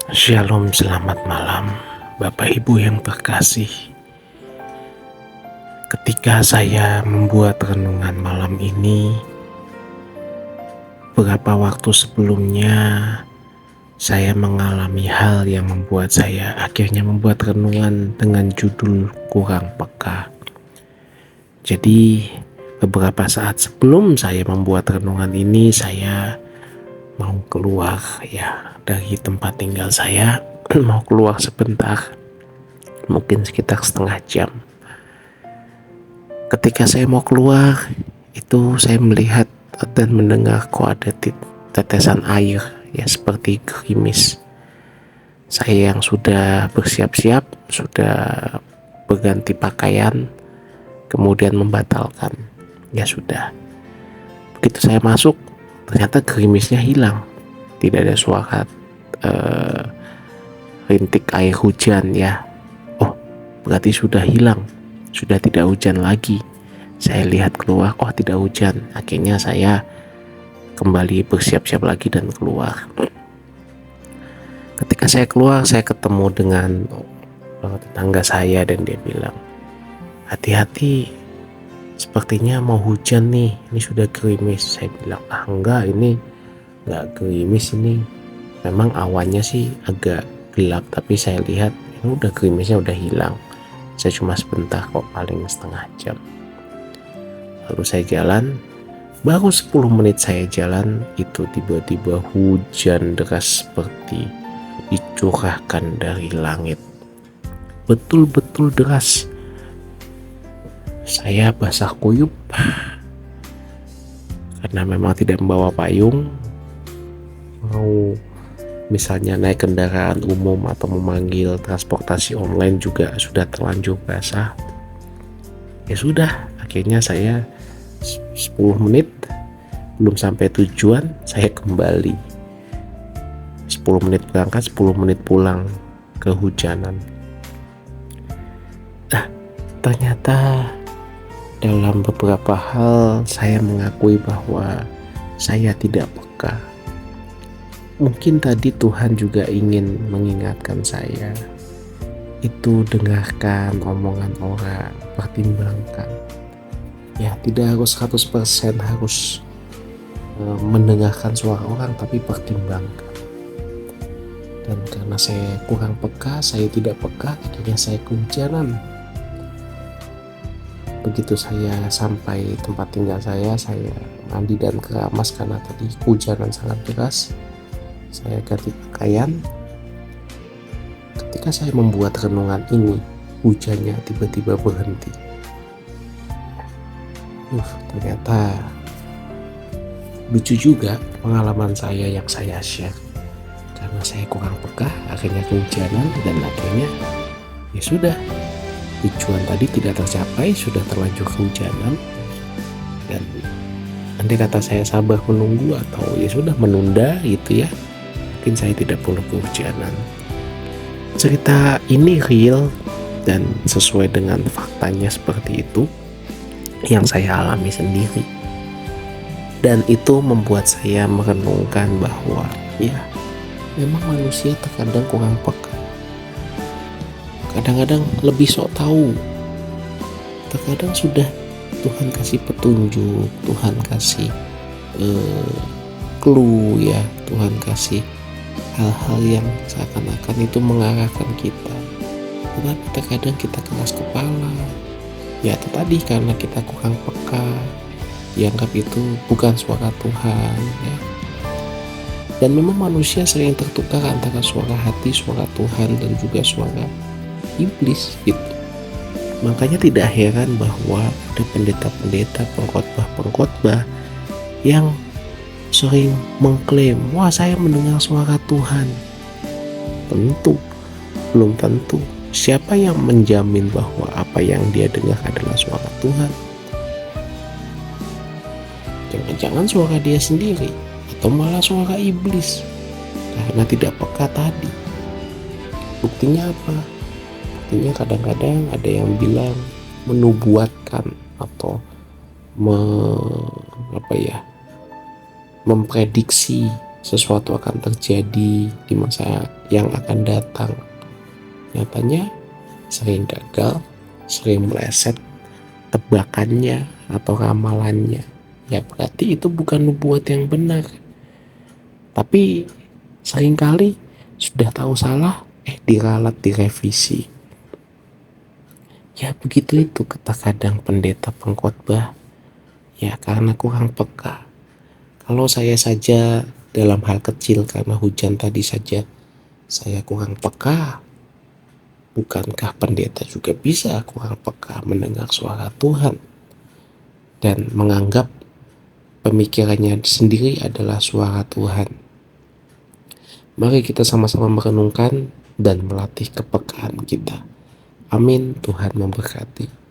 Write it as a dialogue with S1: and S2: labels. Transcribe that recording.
S1: Shalom, selamat malam, Bapak Ibu yang terkasih. Ketika saya membuat renungan malam ini, beberapa waktu sebelumnya saya mengalami hal yang membuat saya akhirnya membuat renungan dengan judul kurang peka. Jadi beberapa saat sebelum saya membuat renungan ini, saya mau keluar dari tempat tinggal saya, mau keluar sebentar, mungkin sekitar setengah jam. Ketika saya mau keluar, itu saya melihat dan mendengar kok ada tetesan air, seperti gerimis. Saya yang sudah bersiap-siap, sudah berganti pakaian, kemudian membatalkan. Sudah. Begitu saya masuk, ternyata gerimisnya hilang. Tidak ada suara rintik air hujan Oh, berarti sudah hilang, sudah tidak hujan lagi. Saya lihat keluar, tidak hujan. Akhirnya saya kembali bersiap-siap lagi dan keluar. Ketika saya keluar, saya ketemu dengan tetangga saya dan dia bilang, hati-hati, sepertinya mau hujan nih, ini sudah gerimis. Saya bilang, enggak, ini enggak gerimis, ini memang awannya sih agak gelap, tapi saya lihat ini udah gerimisnya udah hilang. Saya cuma sebentar kok, paling setengah jam. Lalu saya jalan, baru 10 menit saya jalan, itu tiba-tiba hujan deras seperti dicurahkan dari langit. Betul-betul deras. Saya basah kuyup karena memang tidak membawa payung. Mau misalnya naik kendaraan umum atau memanggil transportasi online juga sudah terlanjur basah. Sudah, akhirnya saya 10 menit belum sampai tujuan, saya kembali. 10 menit berangkat, 10 menit pulang, kehujanan. Ternyata dalam beberapa hal saya mengakui bahwa saya tidak peka. Mungkin tadi Tuhan juga ingin mengingatkan saya, itu dengarkan omongan orang, pertimbangkan. Tidak harus 100% harus mendengarkan suara orang, tapi pertimbangkan. Dan karena saya kurang peka, saya tidak peka, akhirnya saya kehujanan. Begitu saya sampai tempat tinggal saya mandi dan keramas karena tadi hujanan sangat deras. Saya ganti pakaian. Ketika saya membuat renungan ini, hujannya tiba-tiba berhenti. Ternyata lucu juga pengalaman saya yang saya share. Karena saya kurang peka, akhirnya kehujanan, dan akhirnya sudah, tujuan tadi tidak tercapai, sudah terlanjur kehujanan. Dan andai kata saya sabar menunggu atau sudah menunda mungkin saya tidak perlu kehujanan. Cerita ini real dan sesuai dengan faktanya seperti itu yang saya alami sendiri. Dan itu membuat saya merenungkan bahwa memang manusia terkadang kurang peka. Kadang-kadang lebih sok tahu. Terkadang sudah Tuhan kasih petunjuk, Tuhan kasih clue Tuhan kasih hal-hal yang seakan-akan itu mengarahkan kita. Tetapi terkadang kita keras kepala. Itu tadi, karena kita kurang peka, dianggap itu bukan suara Tuhan. Dan memang manusia sering tertukar antara suara hati, suara Tuhan, dan juga suara iblis gitu. Makanya tidak heran bahwa ada pendeta-pendeta, pengkhotbah yang sering mengklaim, saya mendengar suara Tuhan. Belum tentu. Siapa yang menjamin bahwa apa yang dia dengar adalah suara Tuhan? Jangan-jangan suara dia sendiri, atau malah suara iblis karena tidak peka tadi. Buktinya apa? Buktinya kadang-kadang ada yang bilang menubuatkan atau memprediksi sesuatu akan terjadi di masa yang akan datang. Nyatanya sering gagal, sering meleset tebakannya atau ramalannya. Ya berarti itu bukan nubuat yang benar. Tapi seringkali sudah tahu salah, diralat, direvisi. Ya begitu itu kadang pendeta pengkhotbah. Ya karena kurang peka. Kalau saya saja dalam hal kecil karena hujan tadi saja saya kurang peka, bukankah pendeta juga bisa kurang peka mendengar suara Tuhan dan menganggap pemikirannya sendiri adalah suara Tuhan? Mari kita sama-sama merenungkan dan melatih kepekaan kita. Amin. Tuhan memberkati.